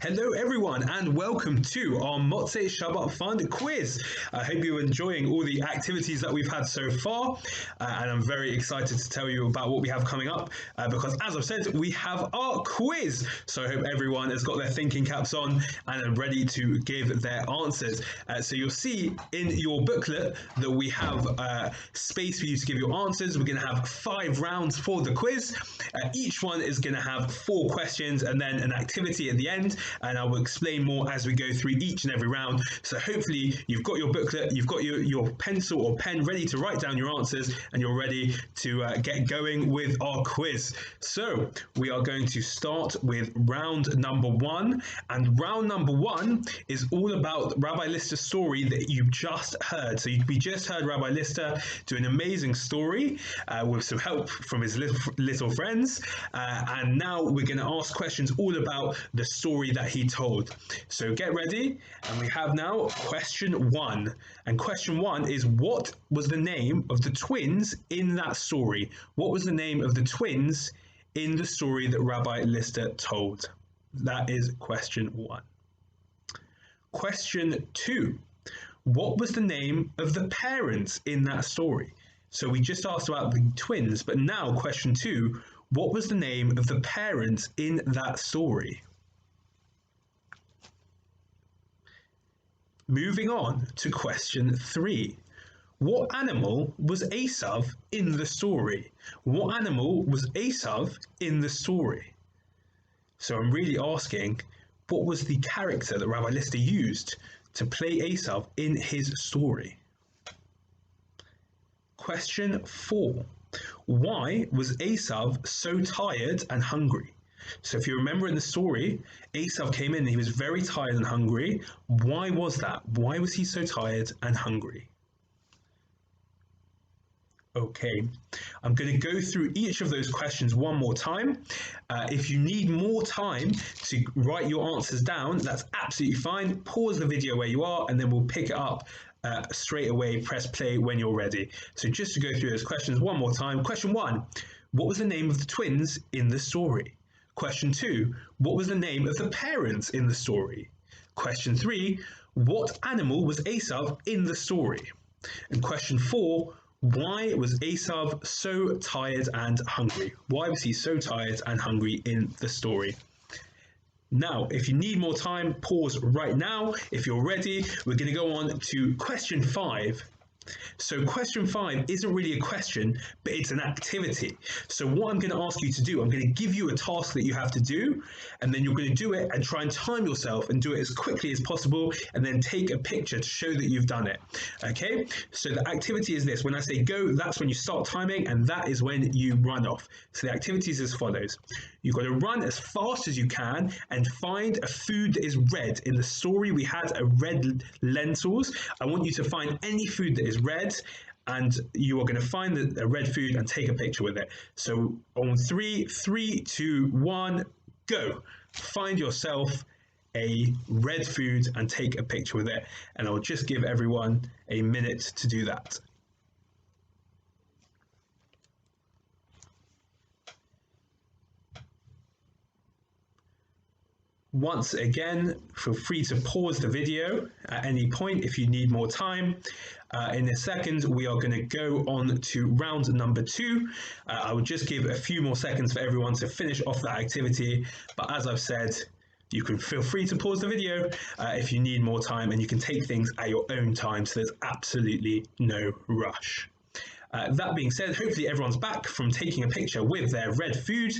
Hello everyone and welcome to our Motsei Shabbat Fund quiz. I hope you're enjoying all the activities that we've had so far and I'm very excited to tell you about what we have coming up because as I've said, we have our quiz. So I hope everyone has got their thinking caps on and are ready to give their answers. So you'll see in your booklet that we have space for you to give your answers. We're going to have 5 rounds for the quiz. Each one is going to have 4 questions and then an activity at the end. And I will explain more as we go through each and every round. So hopefully you've got your booklet, you've got your pencil or pen ready to write down your answers, and you're ready to get going with our quiz. So we are going to start with round number 1. And round number 1 is all about Rabbi Lister's story that you just heard. So we just heard Rabbi Lister do an amazing story with some help from his little friends. And now we're going to ask questions all about the story that he told. So get ready, and we have now question 1. And question 1 is, what was the name of the twins in that story? What was the name of the twins in the story that Rabbi Lister told? That is question 1. Question 2. What was the name of the parents in that story? So we just asked about the twins, but now question 2, what was the name of the parents in that story? Moving on to question 3. What animal was Esav in the story? What animal was Esav in the story? So I'm really asking, what was the character that Rabbi Lister used to play Esav in his story? Question 4. Why was Esav so tired and hungry? So if you remember in the story, Esav came in and he was very tired and hungry. Why was that? Why was he so tired and hungry? Okay, I'm going to go through each of those questions one more time. If you need more time to write your answers down, that's absolutely fine. Pause the video where you are and then we'll pick it up straight away. Press play when you're ready. So just to go through those questions one more time. Question 1, what was the name of the twins in the story? Question 2, what was the name of the parents in the story? Question 3, what animal was Esav in the story? And question 4, why was Esav so tired and hungry? Why was he so tired and hungry in the story? Now, if you need more time, pause right now. If you're ready, we're going to go on to question 5. So question 5 isn't really a question, but it's an activity. So what I'm going to ask you to do, I'm going to give you a task that you have to do, and then you're going to do it and try and time yourself and do it as quickly as possible, and then take a picture to show that you've done it. Okay, so the activity is this. When I say go, that's when you start timing, and that is when you run off. So the activity is as follows. You've got to run as fast as you can and find a food that is red. In the story, we had a red lentils. I want you to find any food that is red, and you are going to find the red food and take a picture with it. So on 3, 2, 1, go. Find yourself a red food and take a picture with it. And I'll just give everyone a minute to do that. Once again, feel free to pause the video at any point if you need more time. In a second, we are going to go on to round number 2. I will just give a few more seconds for everyone to finish off that activity. But as I've said, you can feel free to pause the video if you need more time, and you can take things at your own time. So there's absolutely no rush. That being said, hopefully everyone's back from taking a picture with their red food.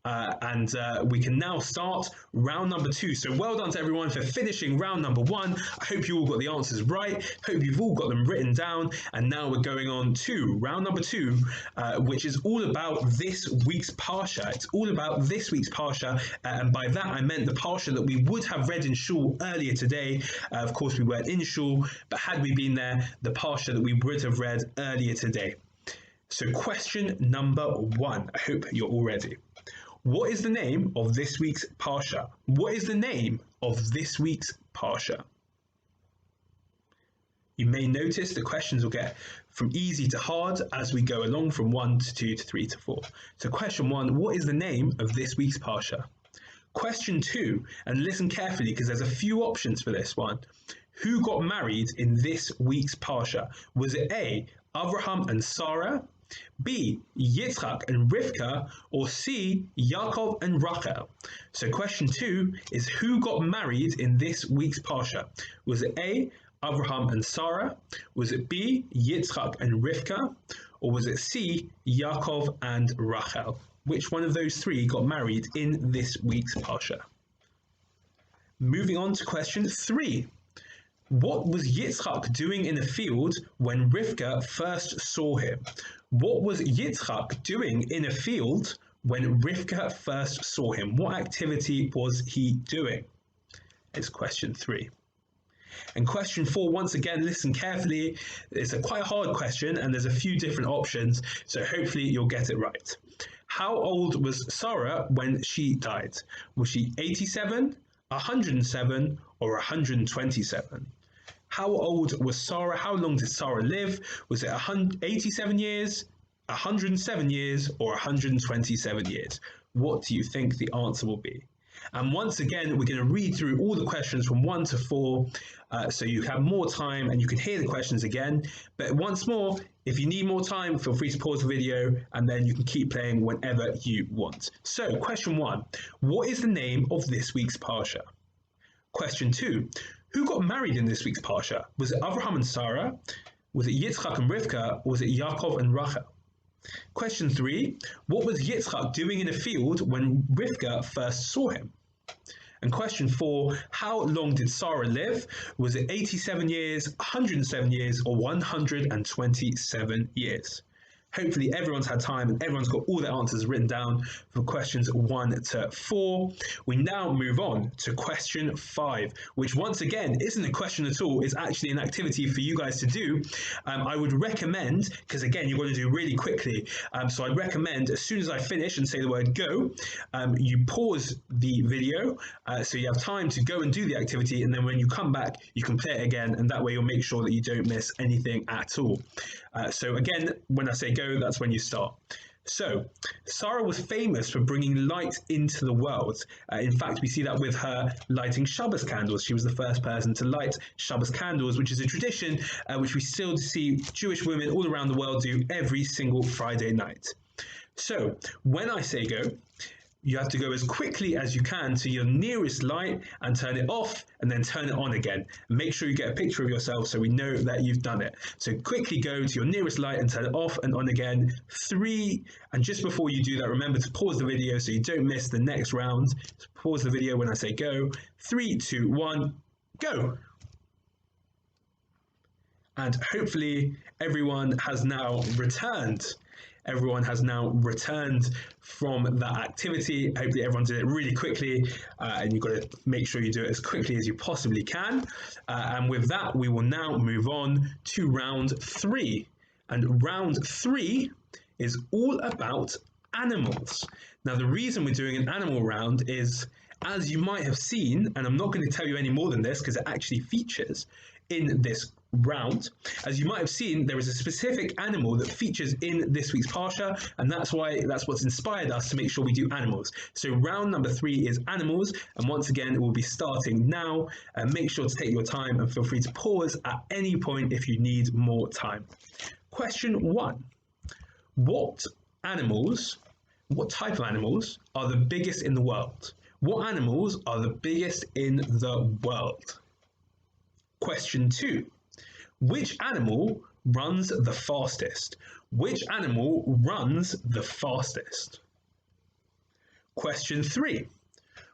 And we can now start round number 2. So well done to everyone for finishing round number 1. I hope you all got the answers right. Hope you've all got them written down. And now we're going on to round number 2, which is all about this week's Parsha. It's all about this week's Parsha. And by that, I meant the Parsha that we would have read in shul earlier today. Of course, we weren't in shul, but had we been there, the Parsha that we would have read earlier today. So question number 1. I hope you're all ready. What is the name of this week's Parsha? What is the name of this week's Parsha? You may notice the questions will get from easy to hard as we go along from 1 to 2 to 3 to 4. So question 1, what is the name of this week's Parsha? Question 2, and listen carefully because there's a few options for this one. Who got married in this week's Parsha? Was it A, Abraham and Sarah, B, Yitzchak and Rivka, or C, Yaakov and Rachel? So question 2 is who got married in this week's Parsha? Was it A, Abraham and Sarah? Was it B, Yitzchak and Rivka? Or was it C, Yaakov and Rachel? Which one of those three got married in this week's Parsha? Moving on to question 3. What was Yitzchak doing in the field when Rivka first saw him? What was Yitzchak doing in a field when Rivka first saw him? What activity was he doing? It's question 3. And question 4, once again, listen carefully. It's quite a hard question and there's a few different options, so hopefully you'll get it right. How old was Sarah when she died? Was she 87, 107, or 127? How old was Sarah? How long did Sarah live? Was it 87 years, 107 years, or 127 years? What do you think the answer will be? And once again, we're going to read through all the questions from 1 to 4, so you have more time and you can hear the questions again. But once more, if you need more time, feel free to pause the video and then you can keep playing whenever you want. So, question 1, what is the name of this week's Parsha? Question 2, who got married in this week's Parsha? Was it Abraham and Sarah? Was it Yitzchak and Rivka? Or was it Yaakov and Rachel? Question 3, what was Yitzchak doing in a field when Rivka first saw him? And question 4, how long did Sarah live? Was it 87 years, 107 years, or 127 years? Hopefully everyone's had time and everyone's got all their answers written down for questions 1 to 4. We now move on to question 5, which once again isn't a question at all. It's actually an activity for you guys to do. I would recommend, because again, you're going to do really quickly. So I'd recommend as soon as I finish and say the word go, you pause the video so you have time to go and do the activity. And then when you come back, you can play it again. And that way you'll make sure that you don't miss anything at all. So again, when I say go, that's when you start. So, Sarah was famous for bringing light into the world. In fact, we see that with her lighting Shabbat candles. She was the first person to light Shabbat candles, which is a tradition which we still see Jewish women all around the world do every single Friday night. So, when I say go, you have to go as quickly as you can to your nearest light and turn it off and then turn it on again. And make sure you get a picture of yourself so we know that you've done it. So quickly go to your nearest light and turn it off and on again. 3, and just before you do that, remember to pause the video so you don't miss the next round. So pause the video when I say go. 3, 2, 1, go. And hopefully everyone has now returned. Everyone has now returned from that activity. Hopefully everyone did it really quickly and you've got to make sure you do it as quickly as you possibly can. And with that, we will now move on to round 3. And round 3 is all about animals. Now, the reason we're doing an animal round is, as you might have seen, and I'm not going to tell you any more than this because it actually features in this round. As you might have seen, there is a specific animal that features in this week's Parsha, and that's what's inspired us to make sure we do animals. So round number 3 is animals, and once again, we'll be starting now. Make sure to take your time and feel free to pause at any point if you need more time. Question 1. What type of animals are the biggest in the world? What animals are the biggest in the world? Question 2. Which animal runs the fastest? Which animal runs the fastest? Question 3.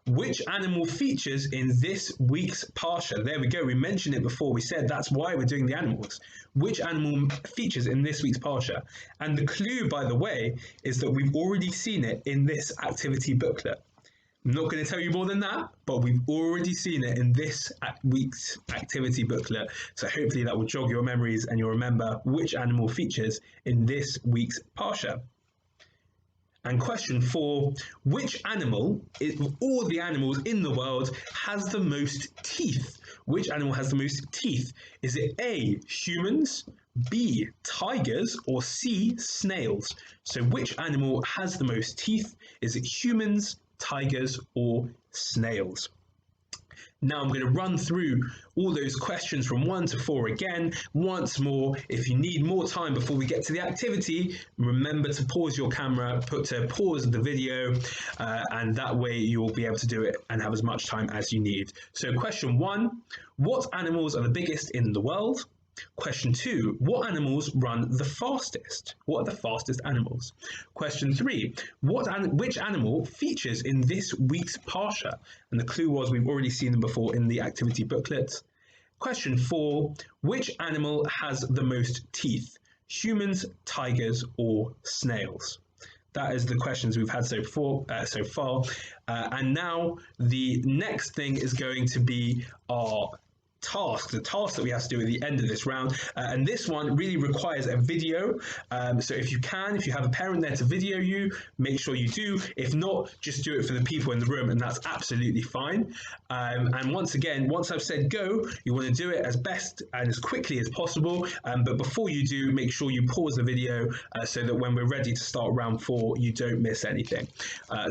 Which animal features in this week's Parsha? There we go, we mentioned it before. We said that's why we're doing the animals. Which animal features in this week's Parsha? And the clue, by the way, is that we've already seen it in this activity booklet. I'm not going to tell you more than that, but we've already seen it in this week's activity booklet. So hopefully that will jog your memories and you'll remember which animal features in this week's Parsha. And question 4, which animal, of all the animals in the world, has the most teeth? Which animal has the most teeth? Is it A, humans, B, tigers, or C, snails? So which animal has the most teeth? Is it humans, tigers, or snails? Now I'm going to run through all those questions from 1 to 4 again, once more. If you need more time before we get to the activity, remember to pause your camera, pause the video, and that way you'll be able to do it and have as much time as you need. So question 1, what animals are the biggest in the world? Question 2, what animals run the fastest? What are the fastest animals? Question 3, which animal features in this week's Parsha? And the clue was we've already seen them before in the activity booklet. Question 4, which animal has the most teeth? Humans, tigers, or snails? That is the questions we've had so far. And now the next thing is going to be our the task that we have to do at the end of this round, and this one really requires a video, so if you have a parent there to video you, make sure you do. If not, just do it for the people in the room, and that's absolutely fine. And once again, once I've said go, you want to do it as best and as quickly as possible, but before you do, make sure you pause the video so that when we're ready to start round 4, you don't miss anything.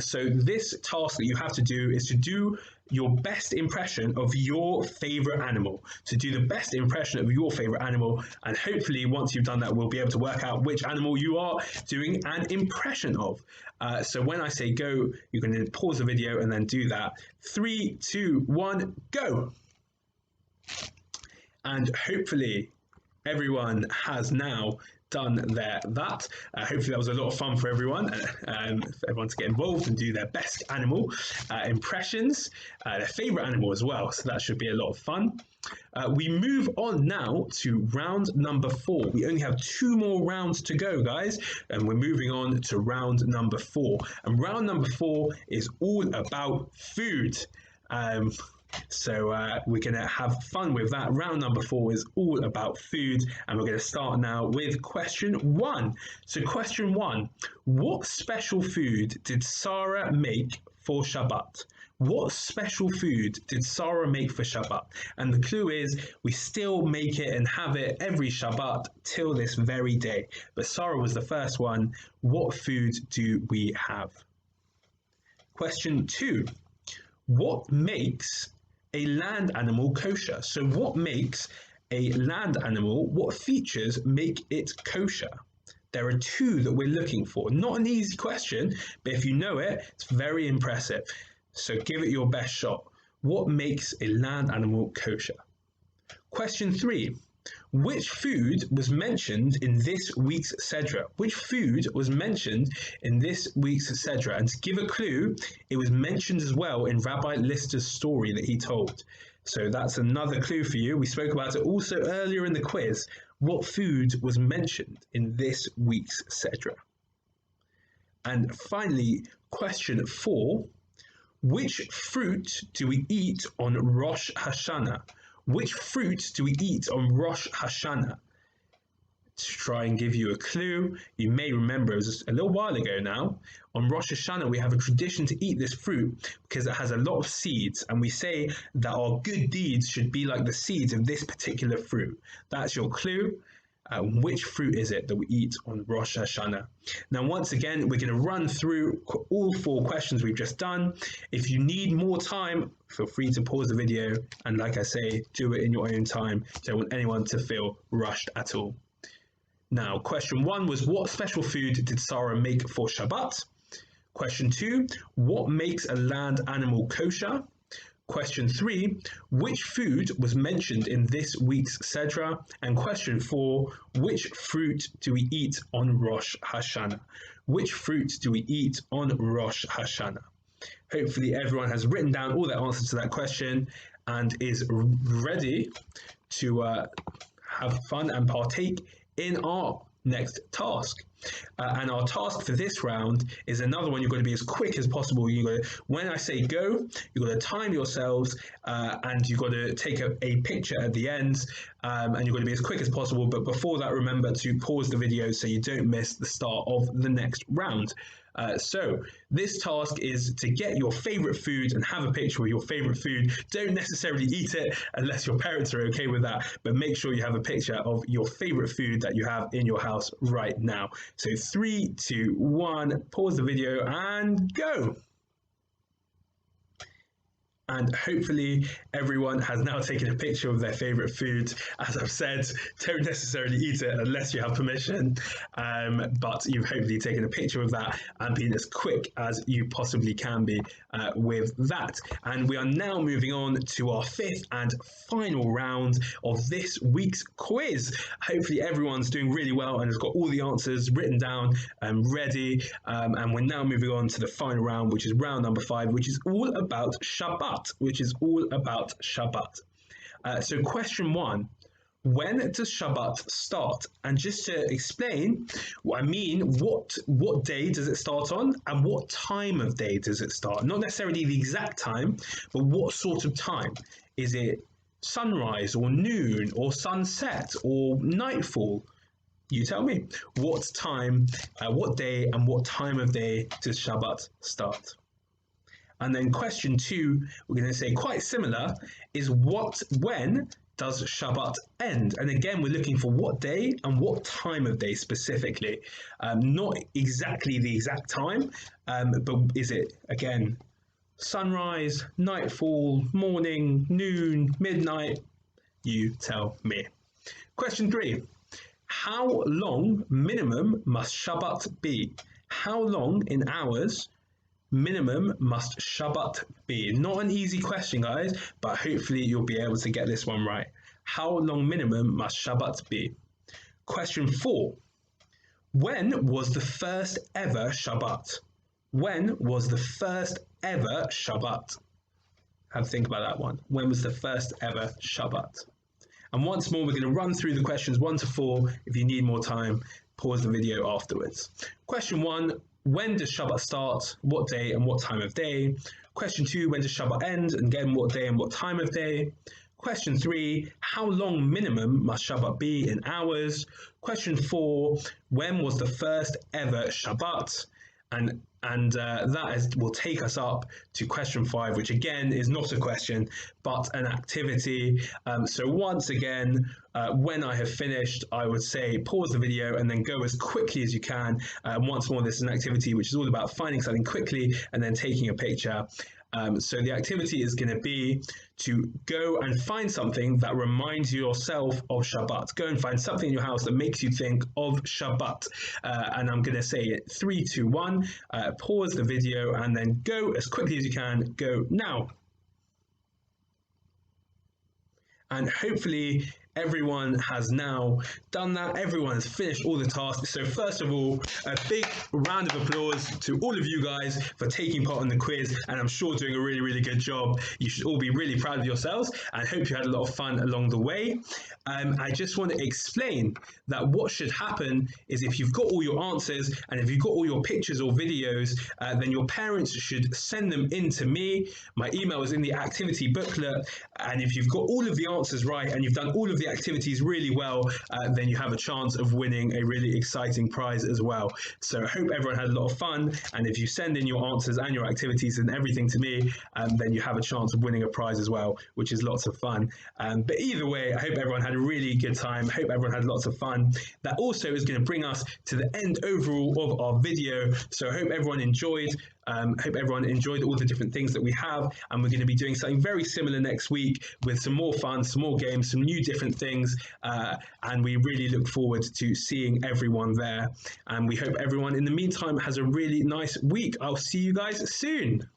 So this task that you have to do is to do your best impression of your favorite animal. To do the best impression of your favorite animal, and hopefully once you've done that, we'll be able to work out which animal you are doing an impression of. So when I say go, you're going to pause the video and then do that. 3, 2, 1, go! And hopefully everyone has now done that. Hopefully that was a lot of fun for everyone, for everyone to get involved and do their best animal impressions, their favourite animal as well, so that should be a lot of fun. We move on now to round number 4. We only have 2 more rounds to go, guys, and we're moving on to round number 4. And round number 4 is all about food. So we're going to have fun with that. Round number 4 is all about food, and we're going to start now with question 1. So question 1, what special food did Sarah make for Shabbat? What special food did Sarah make for Shabbat? And the clue is we still make it and have it every Shabbat till this very day. But Sarah was the first one. What food do we have? Question 2, what makes a land animal kosher? So what makes a land animal, what features make it kosher? There are 2 that we're looking for. Not an easy question, but if you know it, it's very impressive. So give it your best shot. What makes a land animal kosher? Question 3, which food was mentioned in this week's Sedra? Which food was mentioned in this week's Sedra? And to give a clue, it was mentioned as well in Rabbi Lister's story that he told. So that's another clue for you. We spoke about it also earlier in the quiz. What food was mentioned in this week's Sedra? And finally, question 4, which fruit do we eat on Rosh Hashanah? Which fruit do we eat on Rosh Hashanah? To try and give you a clue, you may remember it was a little while ago now. On Rosh Hashanah, we have a tradition to eat this fruit because it has a lot of seeds, and we say that our good deeds should be like the seeds of this particular fruit. That's your clue. Which fruit is it that we eat on Rosh Hashanah? Now, once again, we're going to run through all 4 questions we've just done. If you need more time, feel free to pause the video. And like I say, do it in your own time. Don't want anyone to feel rushed at all. Now, question 1 was, what special food did Sarah make for Shabbat? Question 2, what makes a land animal kosher? Question 3, which food was mentioned in this week's Sedra? And question 4, which fruit do we eat on Rosh Hashanah? Which fruit do we eat on Rosh Hashanah? Hopefully everyone has written down all their answers to that question and is ready to have fun and partake in our next task. And our task for this round is another one. You've got to be as quick as possible. When I say go, you've got to time yourselves, and you've got to take a picture at the end, and you've got to be as quick as possible. But before that, remember to pause the video so you don't miss the start of the next round. So this task is to get your favorite food and have a picture of your favorite food. Don't necessarily eat it unless your parents are okay with that, but make sure you have a picture of your favorite food that you have in your house right now. So 3, 2, 1, pause the video and go. And hopefully everyone has now taken a picture of their favorite food. As I've said, don't necessarily eat it unless you have permission, but you've hopefully taken a picture of that and been as quick as you possibly can be with that. And we are now moving on to our fifth and final round of this week's quiz. Hopefully everyone's doing really well and has got all the answers written down and ready. And we're now moving on to the final round, which is round number 5, which is all about Shabbat, So question 1, when does Shabbat start? And just to explain what I mean, what day does it start on and what time of day does it start? Not necessarily the exact time, but what sort of time? Is it sunrise or noon or sunset or nightfall? You tell me. What time, what day and what time of day does Shabbat start? And then question 2, we're going to say quite similar, is when does Shabbat end? And again, we're looking for what day and what time of day specifically. Not exactly the exact time, but is it, again, sunrise, nightfall, morning, noon, midnight? You tell me. Question 3, how long minimum must Shabbat be? How long in hours minimum must Shabbat be? Not an easy question, guys, but hopefully you'll be able to get this one right. How long minimum must Shabbat be? Question 4. When was the first ever Shabbat? When was the first ever Shabbat? Have a think about that one. When was the first ever Shabbat? And once more, we're going to run through the questions 1 to 4. If you need more time, pause the video afterwards. Question 1, when does Shabbat start? What day and what time of day? Question 2, when does Shabbat end? And again, what day and what time of day? Question 3, how long minimum must Shabbat be in hours? Question 4, when was the first ever Shabbat? And that will take us up to question 5, which again is not a question, but an activity. So once again, when I have finished, I would say pause the video and then go as quickly as you can. Once more, this is an activity which is all about finding something quickly and then taking a picture. So the activity is going to be to go and find something that reminds yourself of Shabbat. Go and find something in your house that makes you think of Shabbat. And I'm going to say it 3, 2, 1. Pause the video and then go as quickly as you can. Go now. And hopefully everyone has now done that. Everyone has finished all the tasks. So first of all, a big round of applause to all of you guys for taking part in the quiz, and I'm sure doing a really, really good job. You should all be really proud of yourselves and hope you had a lot of fun along the way. I just want to explain that what should happen is if you've got all your answers and if you've got all your pictures or videos, then your parents should send them in to me. My email is in the activity booklet, and if you've got all of the answers right and you've done all of the activities really well, then you have a chance of winning a really exciting prize as well. So I hope everyone had a lot of fun, and if you send in your answers and your activities and everything to me, then you have a chance of winning a prize as well, which is lots of fun. But either way, I hope everyone had a really good time. I hope everyone had lots of fun. That also is going to bring us to the end overall of our video. So I hope everyone enjoyed. Hope everyone enjoyed all the different things that we have, and we're going to be doing something very similar next week with some more fun, some more games, some new different things, and we really look forward to seeing everyone there. And we hope everyone in the meantime has a really nice week. I'll see you guys soon.